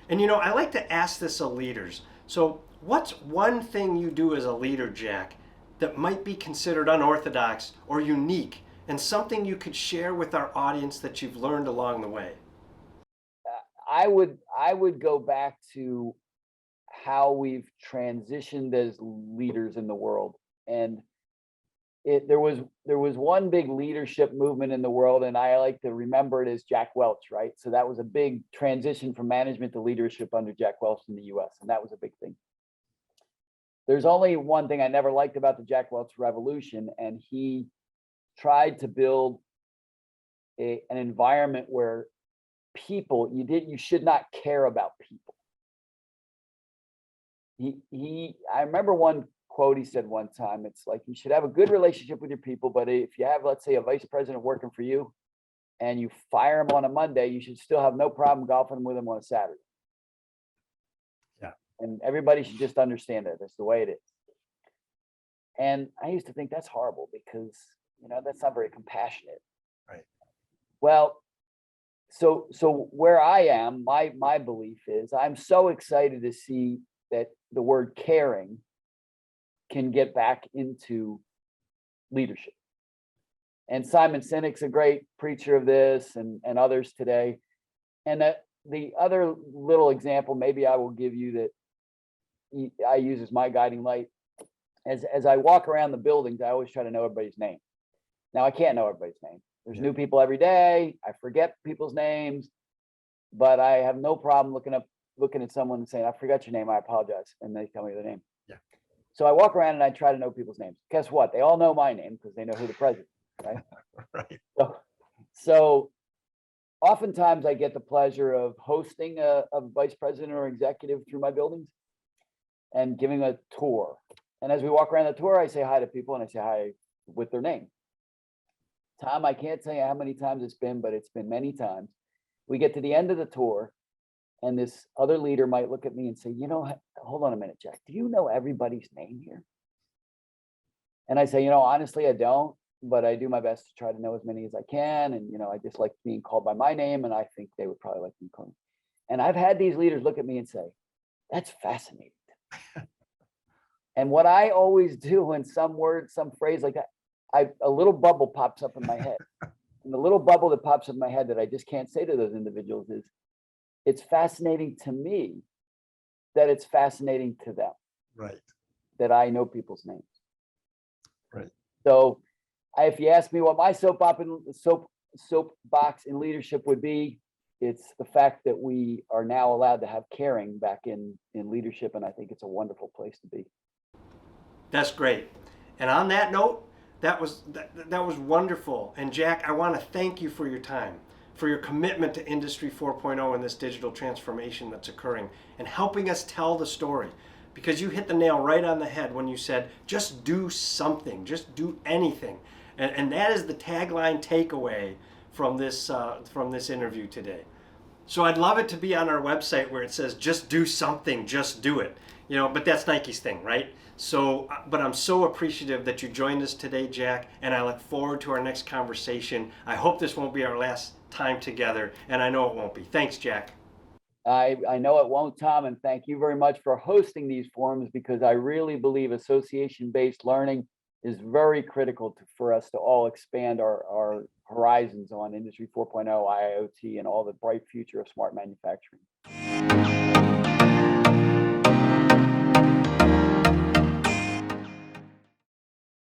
And I like to ask this of leaders. So, what's one thing you do as a leader, Jack, that might be considered unorthodox or unique, and something you could share with our audience that you've learned along the way? I would go back to how we've transitioned as leaders in the world. And there was one big leadership movement in the world, and I like to remember it as Jack Welch, right? So that was a big transition from management to leadership under Jack Welch in the US, and that was a big thing. There's only one thing I never liked about the Jack Welch revolution, and he tried to build an environment where you should not care about people. I remember one quote he said one time. It's like, you should have a good relationship with your people, but if you have, let's say, a vice president working for you and you fire him on a Monday, you should still have no problem golfing with him on a Saturday. Yeah. And everybody should just understand that that's the way it is. And I used to think that's horrible because that's not very compassionate. Right. Well, so where I am, my belief is I'm so excited to see that the word caring can get back into leadership. And Simon Sinek's a great preacher of this, and others today. And that the other little example maybe I will give you that I use as my guiding light. As I walk around the buildings, I always try to know everybody's name. Now, I can't know everybody's name. There's new people every day. I forget people's names, but I have no problem looking at someone and saying, I forgot your name, I apologize. And they tell me their name. Yeah. So I walk around and I try to know people's names. Guess what? They all know my name because they know who the president is, right? Right. So oftentimes I get the pleasure of hosting a vice president or executive through my buildings and giving a tour. And as we walk around the tour, I say hi to people and I say hi with their name. Tom, I can't tell you how many times it's been, but it's been many times. We get to the end of the tour and this other leader might look at me and say, hold on a minute, Jack, do you know everybody's name here? And I say, honestly, I don't, but I do my best to try to know as many as I can. And, I just like being called by my name, and I think they would probably like me called. And I've had these leaders look at me and say, that's fascinating. And what I always do when some word, some phrase like that, a little bubble pops up in my head. And the little bubble that pops up in my head that I just can't say to those individuals is, it's fascinating to me that it's fascinating to them. Right. That I know people's names. Right. So if you ask me what my soapbox in leadership would be, it's the fact that we are now allowed to have caring back in leadership. And I think it's a wonderful place to be. That's great. And on that note, that was wonderful. And Jack, I want to thank you for your time, for your commitment to Industry 4.0 and this digital transformation that's occurring, and helping us tell the story. Because you hit the nail right on the head when you said, just do something, just do anything. And that is the tagline takeaway from this interview today. So I'd love it to be on our website where it says, just do something, just do it. But that's Nike's thing, right? So, but I'm so appreciative that you joined us today, Jack, and I look forward to our next conversation. I hope this won't be our last time together, and I know it won't be. Thanks, Jack. I know it won't, Tom, and thank you very much for hosting these forums, because I really believe association-based learning is very critical for us to all expand our horizons on Industry 4.0, IoT, and all the bright future of smart manufacturing.